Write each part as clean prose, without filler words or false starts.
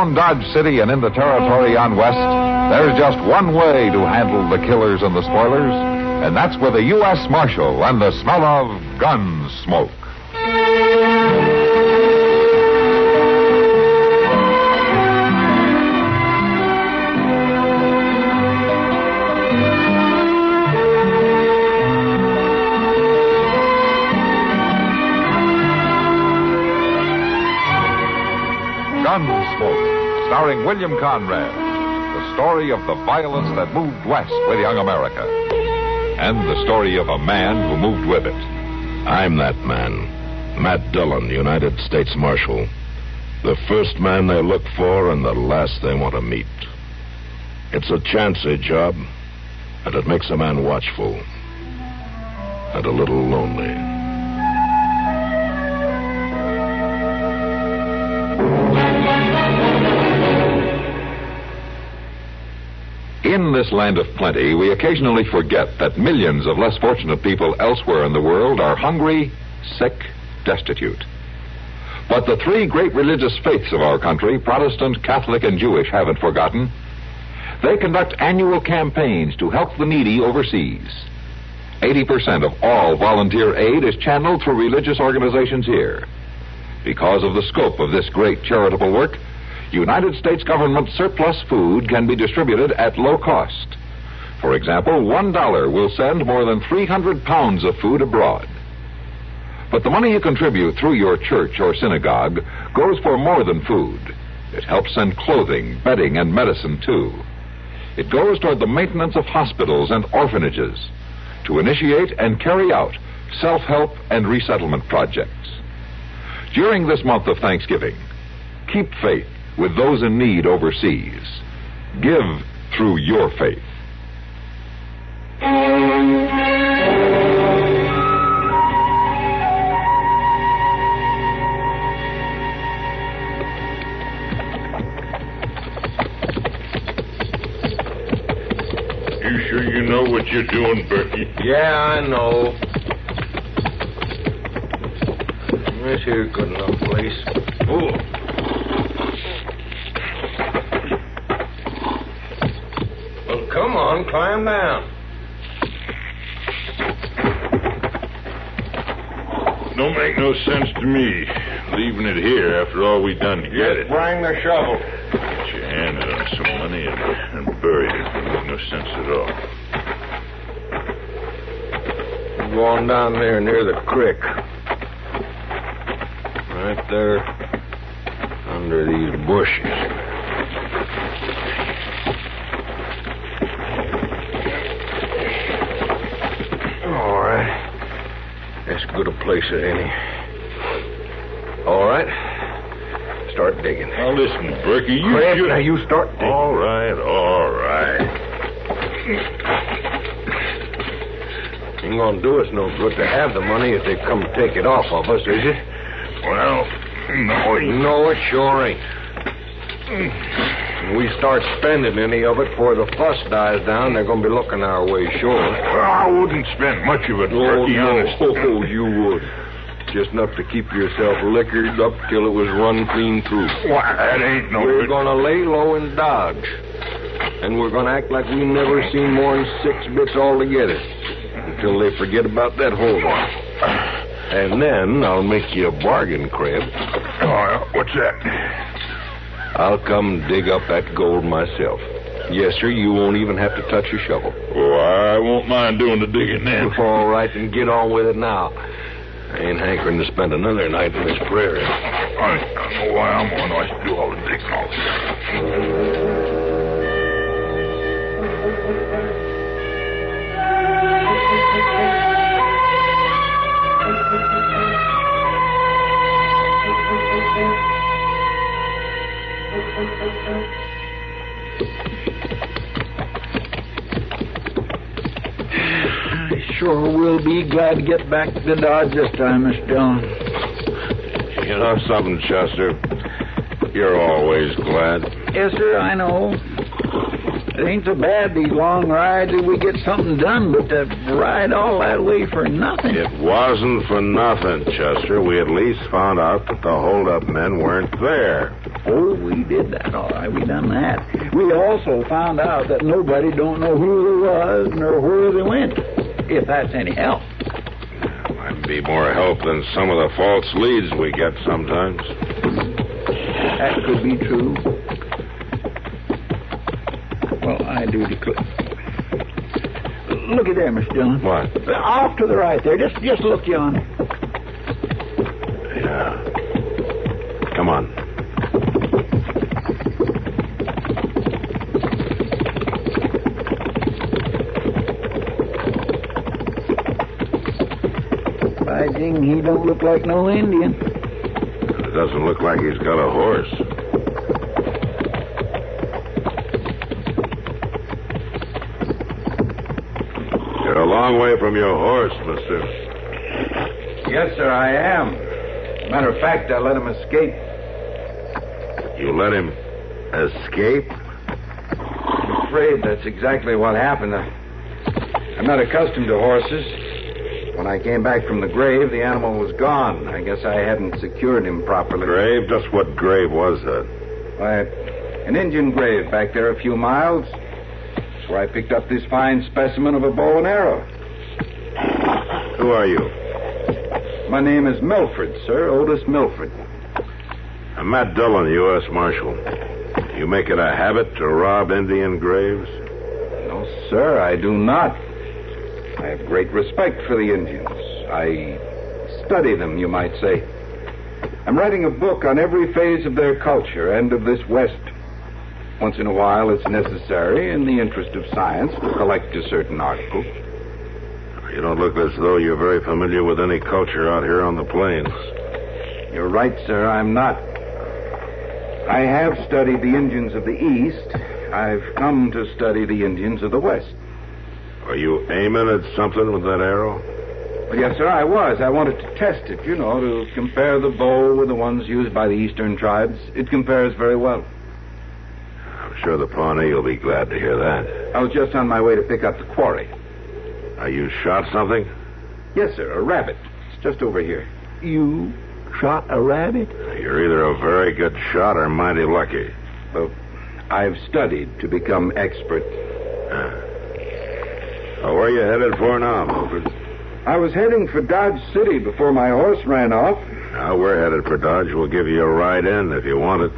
around Dodge City and into territory on west, there's just one way to handle the killers and the spoilers, and that's with a U.S. Marshal and the smell of Gunsmoke. Gunsmoke, starring William Conrad, the story of the violence that moved west with young America, and the story of a man who moved with it. I'm that man, Matt Dillon, United States Marshal. The first man they look for and the last they want to meet. It's a chancy job, and it makes a man watchful and a little lonely. In this land of plenty, we occasionally forget that millions of less fortunate people elsewhere in the world are hungry, sick, destitute. But the three great religious faiths of our country, Protestant, Catholic, and Jewish, haven't forgotten. They conduct annual campaigns to help the needy overseas. 80% of all volunteer aid is channeled through religious organizations here. Because of the scope of this great charitable work, United States government surplus food can be distributed at low cost. For example, $1 will send more than 300 pounds of food abroad. But the money you contribute through your church or synagogue goes for more than food. It helps send clothing, bedding, and medicine, too. It goes toward the maintenance of hospitals and orphanages, to initiate and carry out self-help and resettlement projects. During this month of Thanksgiving, keep faith with those in need overseas. Give through your faith. You sure you know what you're doing, Berkey? Yeah, I know. This here's good enough place. Oh. Come on, climb down. Don't make no sense to me, leaving it here after all we done to get it. Bring the shovel. Get your hand on some money and bury it. Don't make no sense at all. I'm going down there near the creek. Right there under these bushes. As good a place as any. All right. Start digging. Now listen, Berkey, you... Fred, now you start digging. All right. Ain't gonna do us no good to have the money if they come take it off of us, is it? Well, no. No, it sure ain't. When we start spending any of it before the fuss dies down, they're gonna be looking our way, sure. Well, I wouldn't spend much of it, Berkey, honest. Oh, you would. Just enough to keep yourself liquored up till it was run clean through. Why, that ain't no We're good. gonna lay low and dodge. And we're gonna act like we never seen more than 6 bits altogether. Until they forget about that hold-on. And then I'll make you a bargain, Crab. Oh, what's that? I'll come dig up that gold myself. Yes, sir, you won't even have to touch your shovel. Oh, I won't mind doing the digging then. All right, then get on with it now. I ain't hankering to spend another night in this prairie. I don't know why I'm going to do all the digging all together. I sure will be glad to get back to Dodge this time, Mr. Dillon. You know something, Chester? You're always glad. Yes, sir, I know. It ain't so bad, these long rides, if we get something done, but to ride all that way for nothing. It wasn't for nothing, Chester. We at least found out that the hold-up men weren't there. Oh, we did that, all right. We done that. We also found out that nobody don't know who they was nor where they went, if that's any help. Might be more help than some of the false leads we get sometimes. That could be true. Well, I do declare. Look at there, Mr. Dillon. What? Off to the right there. Just look yonder. Yeah. Come on. By jing, he don't look like no Indian. It doesn't look like he's got a horse. You're a long way from your horse, mister. Yes, sir, I am. Matter of fact, I let him escape. You let him escape? I'm afraid that's exactly what happened. I'm not accustomed to horses. When I came back from the grave, the animal was gone. I guess I hadn't secured him properly. Grave? Just what grave was that? Why, an Indian grave back there a few miles. That's where I picked up this fine specimen of a bow and arrow. Who are you? My name is Milford, sir. Otis Milford. I'm Matt Dillon, U.S. Marshal. You make it a habit to rob Indian graves? No, sir, I do not. I have great respect for the Indians. I study them, you might say. I'm writing a book on every phase of their culture and of this West. Once in a while, it's necessary, in the interest of science, to collect a certain article. You don't look as though you're very familiar with any culture out here on the plains. You're right, sir, I'm not. I have studied the Indians of the East. I've come to study the Indians of the West. Are you aiming at something with that arrow? Well, yes, sir, I was. I wanted to test it, to compare the bow with the ones used by the eastern tribes. It compares very well. I'm sure the Pawnee will be glad to hear that. I was just on my way to pick up the quarry. You shot something? Yes, sir, a rabbit. It's just over here. You shot a rabbit? You're either a very good shot or mighty lucky. Well, I've studied to become expert. Where are you headed for now, Milford? I was heading for Dodge City before my horse ran off. Now, we're headed for Dodge. We'll give you a ride in if you want it.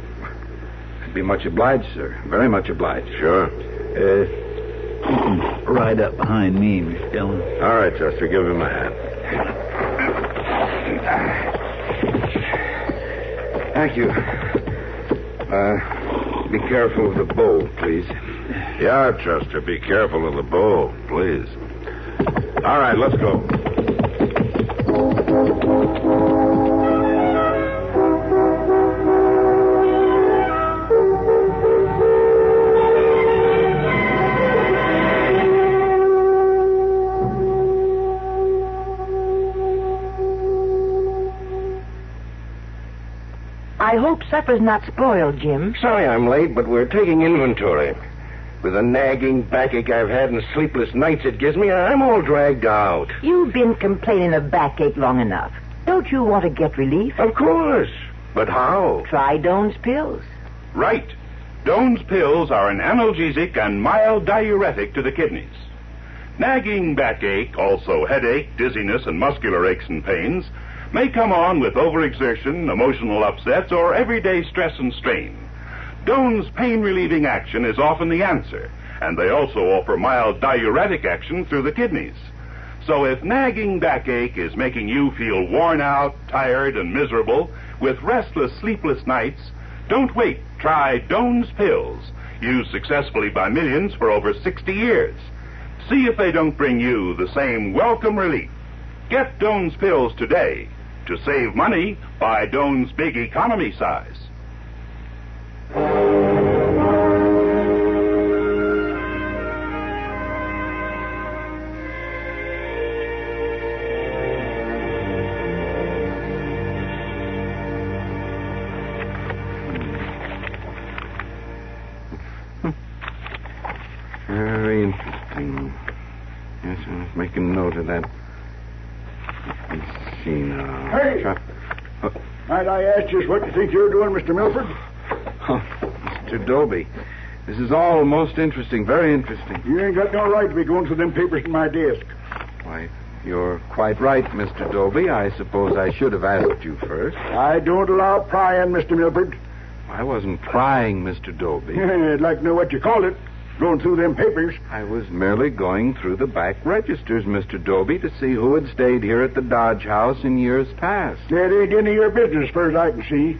I'd be much obliged, sir. Very much obliged. Sure. You can ride up behind me, Mr. Dillon. All right, Chester, give him a hand. Thank you. Be careful of the bow, please. Yeah, Chester, be careful of the bow, please. All right, let's go. I hope supper's not spoiled, Jim. Sorry I'm late, but we're taking inventory. With the nagging backache I've had and sleepless nights it gives me, I'm all dragged out. You've been complaining of backache long enough. Don't you want to get relief? Of course. But how? Try Doane's pills. Right. Doane's pills are an analgesic and mild diuretic to the kidneys. Nagging backache, also headache, dizziness, and muscular aches and pains may come on with overexertion, emotional upsets, or everyday stress and strain. Doane's pain-relieving action is often the answer, and they also offer mild diuretic action through the kidneys. So if nagging backache is making you feel worn out, tired, and miserable, with restless, sleepless nights, don't wait. Try Doane's pills, used successfully by millions for over 60 years. See if they don't bring you the same welcome relief. Get Doane's pills today. To save money, buy Doane's big economy size. Very interesting. Yes, I was making note of that. Let's see now. Hey! Might I ask just what you think you're doing, Mr. Milford? Oh, Mr. Dobie, this is all most interesting, very interesting. You ain't got no right to be going through them papers in my desk. Why, you're quite right, Mr. Dobie. I suppose I should have asked you first. I don't allow prying, Mr. Milford. I wasn't prying, Mr. Dobie. I'd like to know what you call it, going through them papers. I was merely going through the back registers, Mr. Dobie, to see who had stayed here at the Dodge House in years past. That ain't any of your business, as far as I can see.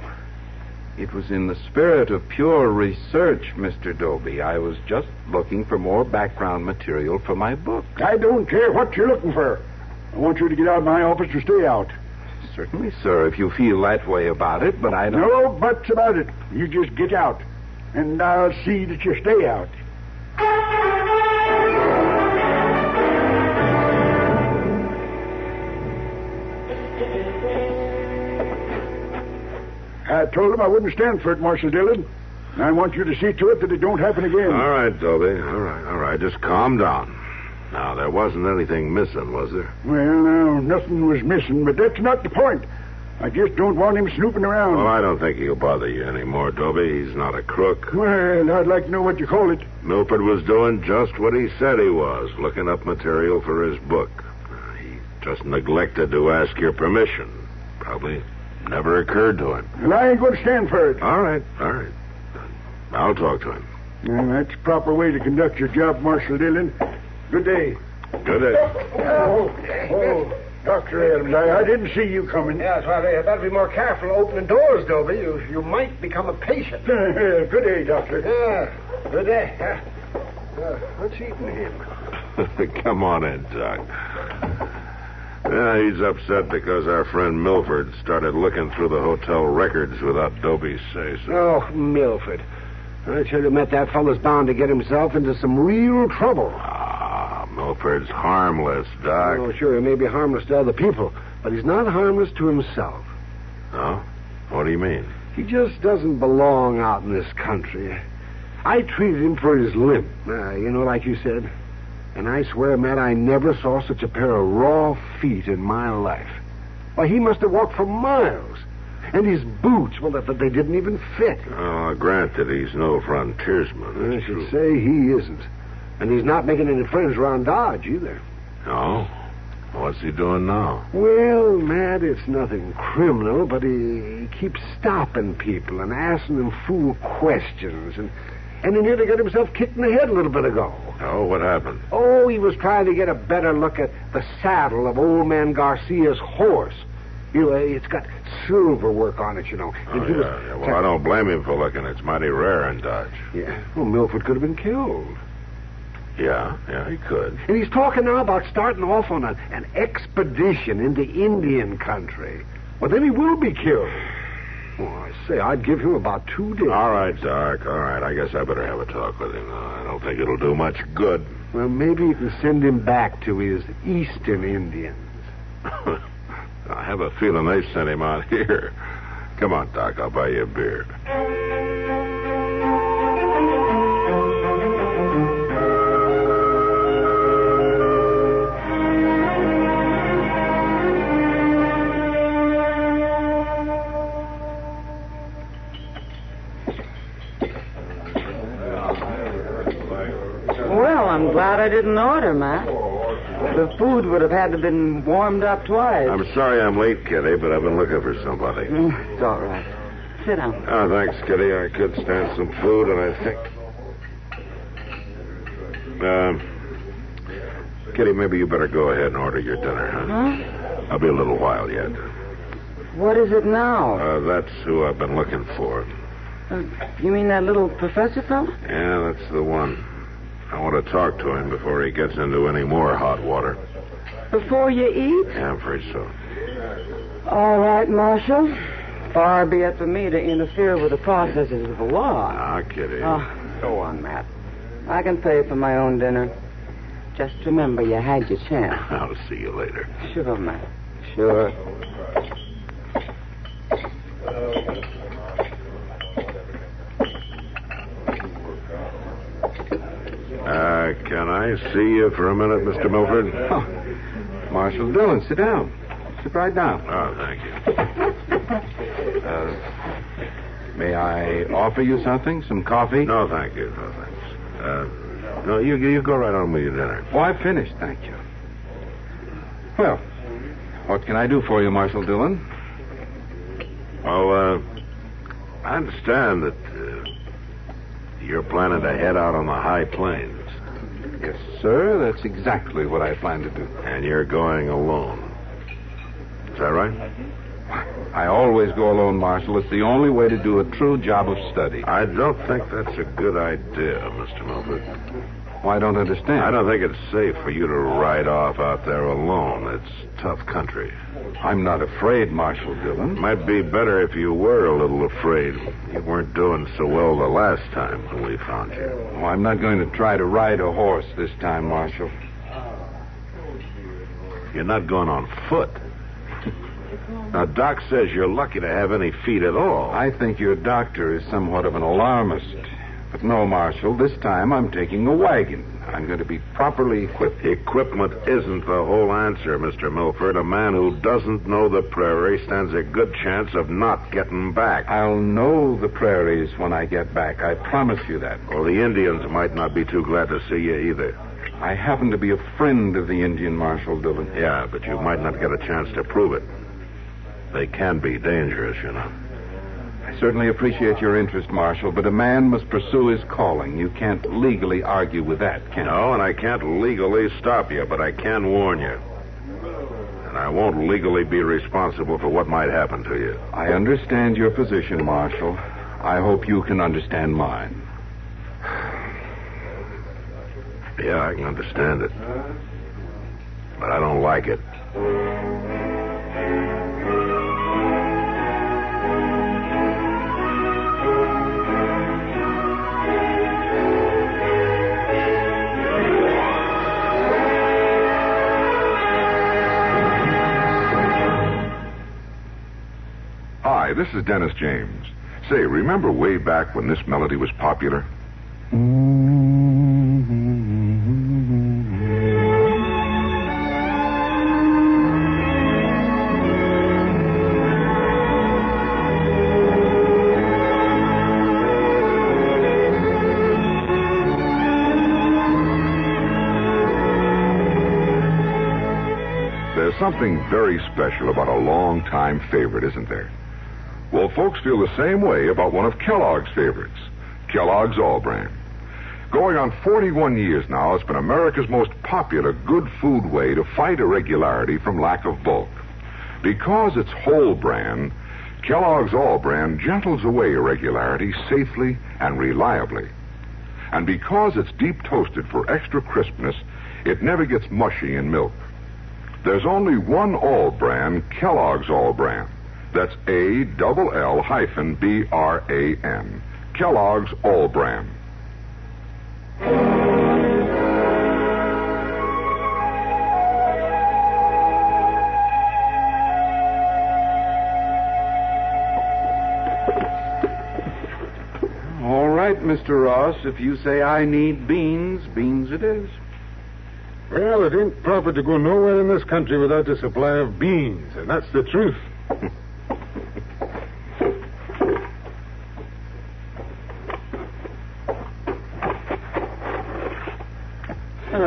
It was in the spirit of pure research, Mr. Dobie. I was just looking for more background material for my book. I don't care what you're looking for. I want you to get out of my office or stay out. Certainly, sir, if you feel that way about it, but I don't... No buts about it. You just get out, and I'll see that you stay out. I told him I wouldn't stand for it, Marshal Dillon. And I want you to see to it that it don't happen again. All right, Dobie. All right. Just calm down. Now, there wasn't anything missing, was there? Well, no, nothing was missing, but that's not the point. I just don't want him snooping around. Well, I don't think he'll bother you anymore, Dobie. He's not a crook. Well, I'd like to know what you call it. Milford was doing just what he said he was, looking up material for his book. He just neglected to ask your permission. Probably never occurred to him. Well, I ain't going to stand for it. All right. I'll talk to him. Well, that's the proper way to conduct your job, Marshal Dillon. Good day. Good day. Oh, Dr. Adams, I didn't see you coming. Yes, well, you better be more careful opening doors, Dobie. You might become a patient. Good day, Doctor. Yeah, good day. What's eating him? Come on in, Doc. Yeah, he's upset because our friend Milford started looking through the hotel records without Dobie's say-so. Oh, Milford. I tell you, Matt, that fellow's bound to get himself into some real trouble. Milford's harmless, Doc. Oh, sure, he may be harmless to other people, but he's not harmless to himself. Oh? What do you mean? He just doesn't belong out in this country. I treated him for his limp, like you said. And I swear, Matt, I never saw such a pair of raw feet in my life. Why, he must have walked for miles. And his boots, well, they didn't even fit. Oh, granted, he's no frontiersman. I should say he isn't. And he's not making any friends around Dodge, either. No? What's he doing now? Well, Matt, it's nothing criminal, but he keeps stopping people and asking them fool questions. And he nearly got himself kicked in the head a little bit ago. Oh, what happened? Oh, he was trying to get a better look at the saddle of old man Garcia's horse. It's got silver work on it, Oh, yeah. Well, I don't blame him for looking. It's mighty rare in Dodge. Yeah. Well, Milford could have been killed. Yeah, he could. And he's talking now about starting off on an expedition into Indian country. Well, then he will be killed. Well, I say, I'd give him about 2 days. All right, Doc. All right. I guess I better have a talk with him. I don't think it'll do much good. Well, maybe you can send him back to his Eastern Indians. I have a feeling they sent him out here. Come on, Doc. I'll buy you a beer. Well, I'm glad I didn't order, Matt. The food would have had to have been warmed up twice. I'm sorry I'm late, Kitty, but I've been looking for somebody. It's all right. Sit down. Oh, thanks, Kitty. I could stand some food, and I think... Kitty, maybe you better go ahead and order your dinner, huh? Huh? I'll be a little while yet. What is it now? That's who I've been looking for. You mean that little professor fellow? Yeah, that's the one. I want to talk to him before he gets into any more hot water. Before you eat? Yeah, I'm afraid so. All right, Marshal. Far be it for me to interfere with the processes of the law. Ah, Kitty. Go on, Matt. I can pay for my own dinner. Just remember you had your chance. I'll see you later. Sure, Matt. Sure. Can I see you for a minute, Mr. Milford? Oh, Marshal Dillon, sit down. Sit right down. Oh, thank you. May I offer you something? Some coffee? No, thank you. No, thanks. No, you go right on with your dinner. Oh, I've finished, thank you. Well, what can I do for you, Marshal Dillon? Well, I understand that you're planning to head out on the high plains. Yes, sir. That's exactly what I plan to do. And you're going alone. Is that right? I always go alone, Marshal. It's the only way to do a true job of study. I don't think that's a good idea, Mr. Milford. Well, I don't understand. I don't think it's safe for you to ride off out there alone. It's tough country. I'm not afraid, Marshal Dillon. Might be better if you were a little afraid. You weren't doing so well the last time when we found you. Oh, I'm not going to try to ride a horse this time, Marshal. You're not going on foot. Now, Doc says you're lucky to have any feet at all. I think your doctor is somewhat of an alarmist. But no, Marshal, this time I'm taking a wagon. I'm going to be properly equipped. Equipment isn't the whole answer, Mr. Milford. A man who doesn't know the prairie stands a good chance of not getting back. I'll know the prairies when I get back. I promise you that. Well, the Indians might not be too glad to see you either. I happen to be a friend of the Indian, Marshal Dillon. Yeah, but you might not get a chance to prove it. They can be dangerous, you know. I certainly appreciate your interest, Marshal, but a man must pursue his calling. You can't legally argue with that, can you? No, and I can't legally stop you, but I can warn you. And I won't legally be responsible for what might happen to you. I understand your position, Marshal. I hope you can understand mine. Yeah, I can understand it. But I don't like it. Hi, this is Dennis James. Say, remember way back when this melody was popular? There's something very special about a long-time favorite, isn't there? Well, folks feel the same way about one of Kellogg's favorites, Kellogg's All Bran. Going on 41 years now, it's been America's most popular good food way to fight irregularity from lack of bulk. Because it's whole bran, Kellogg's All Bran gentles away irregularity safely and reliably. And because it's deep toasted for extra crispness, it never gets mushy in milk. There's only one All Bran, Kellogg's All Bran. That's ALL-BRAN. Kellogg's All Bran. All right, Mr. Ross. If you say I need beans, beans it is. Well, it ain't proper to go nowhere in this country without a supply of beans, and that's the truth.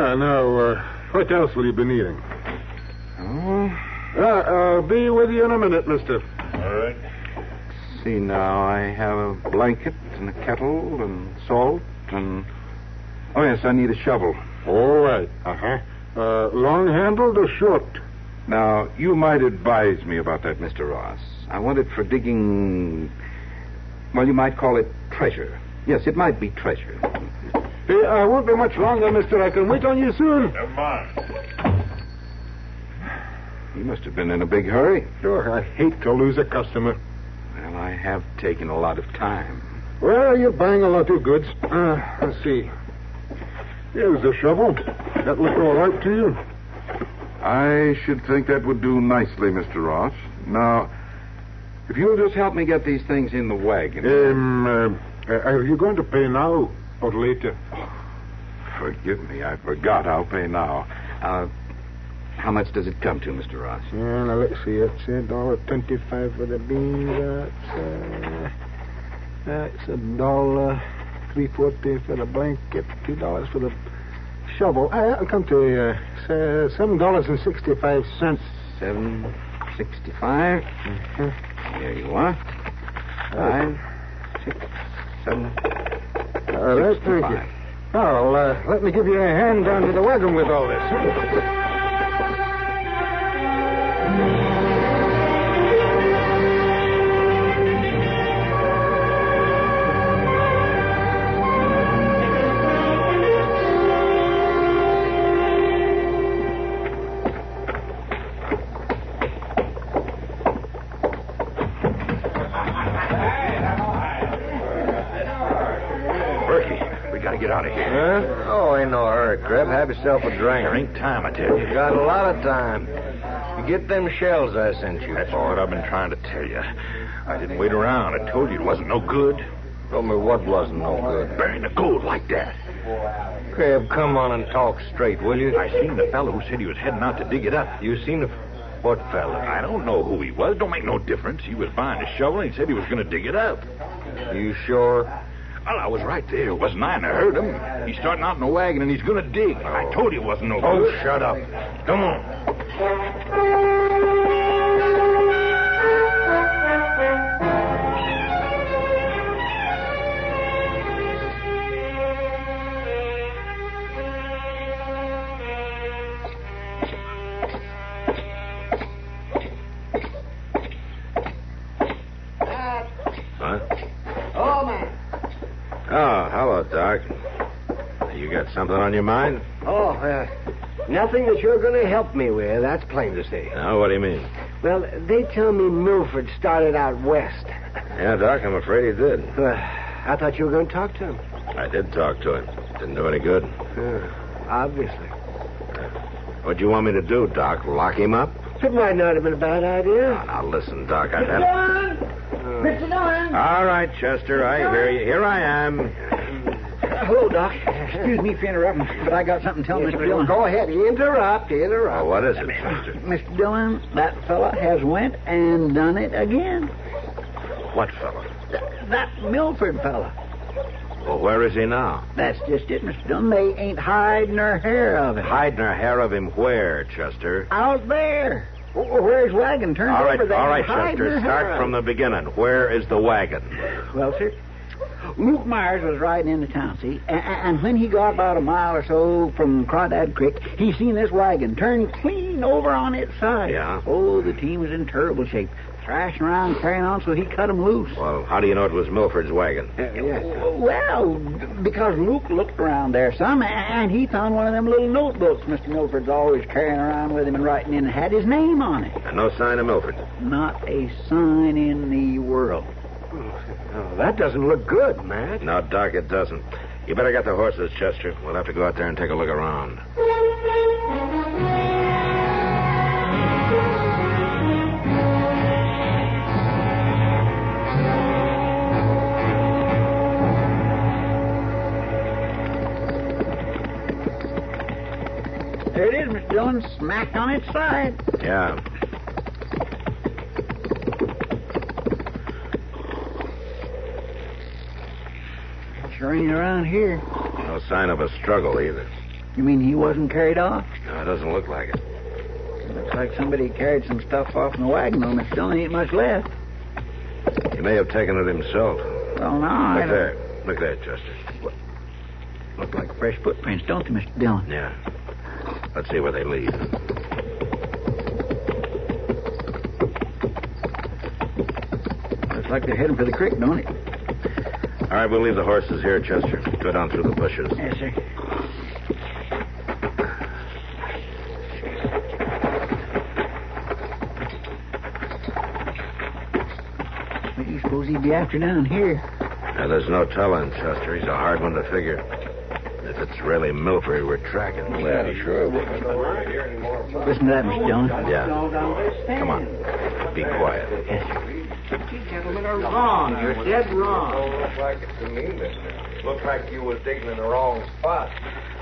Now, what else will you be needing? I'll be with you in a minute, mister. All right. See, now, I have a blanket and a kettle and salt and... Oh, yes, I need a shovel. All right. Long-handled or short? Now, you might advise me about that, Mr. Ross. I want it for digging... Well, you might call it treasure. Yes, it might be treasure. Hey, I won't be much longer, mister. I can wait on you soon. Never mind. You must have been in a big hurry. Sure, I hate to lose a customer. Well, I have taken a lot of time. Well, you're buying a lot of goods. Let's see. Here's the shovel. That look all right to you? I should think that would do nicely, Mr. Ross. Now, if you'll just help me get these things in the wagon. Are you going to pay now or later? Oh, forgive me, I forgot. I'll pay now. How much does it come to, Mr. Ross? Now, let's see. It's $1.25 for the beans. It's $1.3.40 for the blanket, $2 for the shovel. I'll come to you. $7.65. $7.65. There you are. 5, 6, 7. Thank you. Oh, let me give you a hand down to the wagon with all this. Get out of here. Huh? Oh, ain't no hurry, Creb. Have yourself a drink. There ain't time, I tell you. You got a lot of time. You get them shells I sent you. That's what I've been trying to tell you. I didn't wait around. I told you it wasn't no good. Told me what wasn't no good. Burying the gold like that. Creb, come on and talk straight, will you? I seen the fellow who said he was heading out to dig it up. You seen what fella? I don't know who he was. Don't make no difference. He was buying a shovel and he said he was going to dig it up. You sure? Well, I was right there, wasn't I? And I heard him. He's starting out in the wagon, and he's going to dig. I told you it wasn't no good. Oh, shut up. Come on. Oh, hello, Doc. You got something on your mind? Oh, nothing that you're going to help me with, that's plain to see. No, what do you mean? Well, they tell me Milford started out west. Yeah, Doc, I'm afraid he did. I thought you were going to talk to him. I did talk to him. Didn't do any good. Obviously. What'd you want me to do, Doc? Lock him up? It might not have been a bad idea. Now, listen, Doc, I've had... Mr. Doane! All right, Chester, I hear you. Here I am. Hello, Doc. Excuse me for interrupting, but I got something to tell Mr. Dillon. Go ahead. Interrupt. Oh, what is it, Chester? Mr. Dillon, that fella has went and done it again. What fella? That Milford fella. Well, where is he now? That's just it, Mr. Dillon. They ain't hiding their hair of him. Hiding her hair of him where, Chester? Out there. Where his wagon turned All right, over. all right, Chester. Start from the beginning. Where is the wagon? Well, sir, Luke Myers was riding into town, see? And when he got about a mile or so from Crawdad Creek, he seen this wagon turn clean over on its side. Yeah? Oh, the team was in terrible shape. Thrashing around, carrying on, so he cut him loose. Well, how do you know it was Milford's wagon? Well, because Luke looked around there some, and he found one of them little notebooks Mr. Milford's always carrying around with him and writing in, and had his name on it. And no sign of Milford? Not a sign in the world. Oh, that doesn't look good, Matt. No, Doc, it doesn't. You better get the horses, Chester. We'll have to go out there and take a look around. There it is, Mr. Dillon, smack on its side. Yeah. Sure ain't around here. No sign of a struggle either. You mean he wasn't carried off? No, it doesn't look like it. Looks like somebody carried some stuff off in the wagon, though, Mr. Dillon. Ain't much left. He may have taken it himself. Well, no, I Look don't... there. Look there, Chester. Look like fresh footprints, don't they, Mr. Dillon? Yeah. Let's see where they lead. Looks like they're heading for the creek, don't it? All right, we'll leave the horses here, Chester. Go down through the bushes. Yes, sir. What do you suppose he'd be after down here? Now, there's no telling, Chester. He's a hard one to figure. If it's really Milford we're tracking. Well, sure. Listen to that, Mr. Dillon. Yeah. Come on. Be quiet. Yes, sir. You gentlemen are wrong. You're dead wrong. Don't look like it to me, mister. Looks like you was digging in the wrong spot.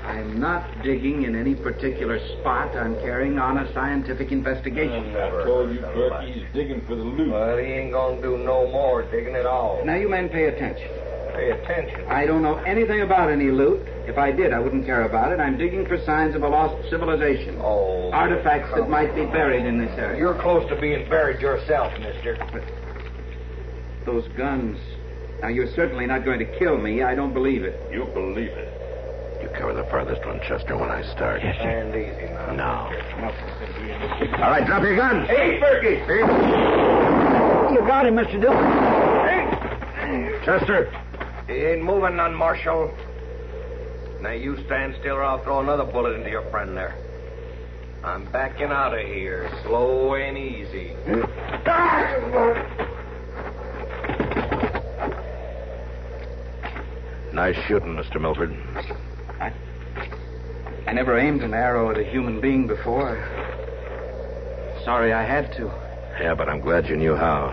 I'm not digging in any particular spot. I'm carrying on a scientific investigation. I told you, Berkey, he's digging for the loot. Well, he ain't gonna do no more digging at all. Now, you men pay attention. Pay attention. I don't know anything about any loot. If I did, I wouldn't care about it. I'm digging for signs of a lost civilization. Oh. Artifacts that might be buried in this area. You're close to being buried yourself, mister. But those guns. Now, you're certainly not going to kill me. I don't believe it. You believe it. You cover the farthest one, Chester, when I start. Yes, sir. And easy now. No. All right, drop your guns. Hey, Berkey! You got him, Mr. Dillon. Chester. He ain't moving none, Marshal. Now you stand still or I'll throw another bullet into your friend there. I'm backing out of here, slow and easy. Nice shooting, Mr. Milford. I never aimed an arrow at a human being before. Sorry I had to. Yeah, but I'm glad you knew how.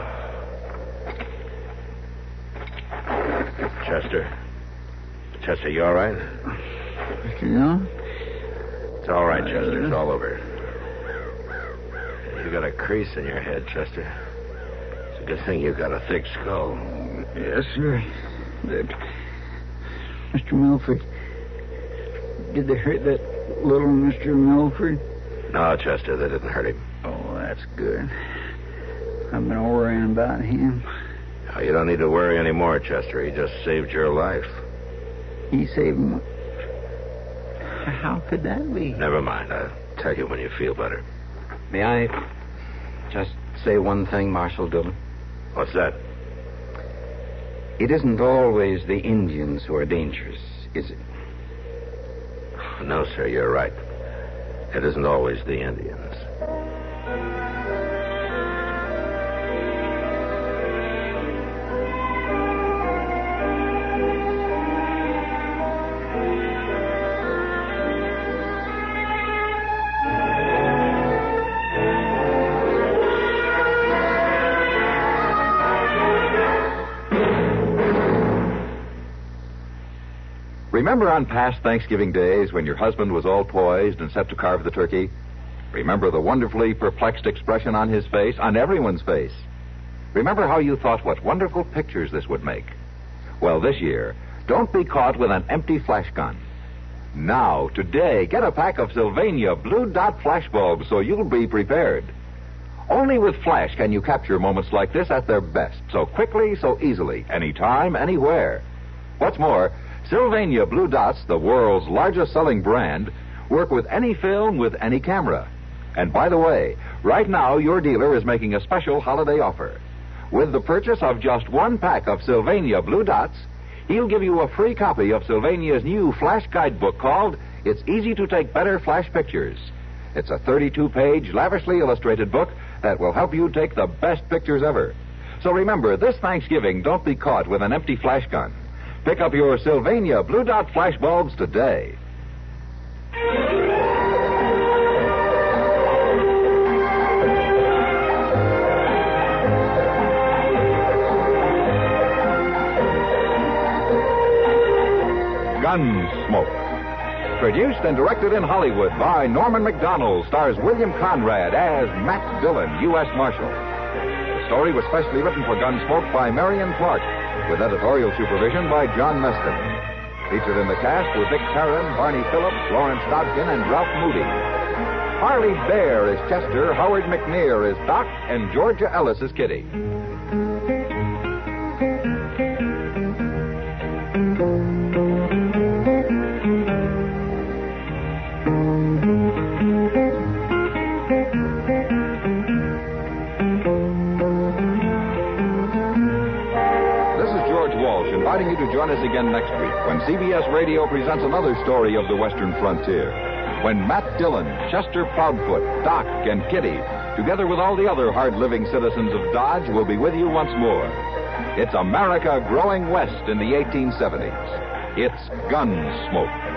Chester. Chester, you all right? Yeah? It's all right, Chester. It's all over. You got a crease in your head, Chester. It's a good thing you got a thick skull. Yes, sir. Mr. Milford, did they hurt that little Mr. Milford? No, Chester, they didn't hurt him. Oh, that's good. I've been worrying about him. Oh, you don't need to worry anymore, Chester. He just saved your life. He saved me. How could that be? Never mind. I'll tell you when you feel better. May I just say one thing, Marshal Dillon? What's that? It isn't always the Indians who are dangerous, is it? No, sir, you're right. It isn't always the Indians. Remember on past Thanksgiving days when your husband was all poised and set to carve the turkey? Remember the wonderfully perplexed expression on his face, on everyone's face? Remember how you thought what wonderful pictures this would make? Well, this year, don't be caught with an empty flash gun. Now, today, get a pack of Sylvania blue dot flashbulbs so you'll be prepared. Only with flash can you capture moments like this at their best, so quickly, so easily, anytime, anywhere. What's more, Sylvania Blue Dots, the world's largest selling brand, work with any film with any camera. And by the way, right now your dealer is making a special holiday offer. With the purchase of just one pack of Sylvania Blue Dots, he'll give you a free copy of Sylvania's new flash guidebook called It's Easy to Take Better Flash Pictures. It's a 32-page, lavishly illustrated book that will help you take the best pictures ever. So remember, this Thanksgiving, don't be caught with an empty flash gun. Pick up your Sylvania Blue Dot flashbulbs today. Gunsmoke. Produced and directed in Hollywood by Norman Macdonnell, stars William Conrad as Matt Dillon, U.S. Marshal. The story was specially written for Gunsmoke by Marion Clark, with editorial supervision by John Meston. Featured in the cast were Vic Perrin, Barney Phillips, Lawrence Dodkin, and Ralph Moody. Harley Bear is Chester, Howard McNear is Doc, and Georgia Ellis is Kitty. Inviting you to join us again next week when CBS Radio presents another story of the Western frontier. When Matt Dillon, Chester Proudfoot, Doc, and Kitty, together with all the other hard-living citizens of Dodge, will be with you once more. It's America growing west in the 1870s. It's Gunsmoke.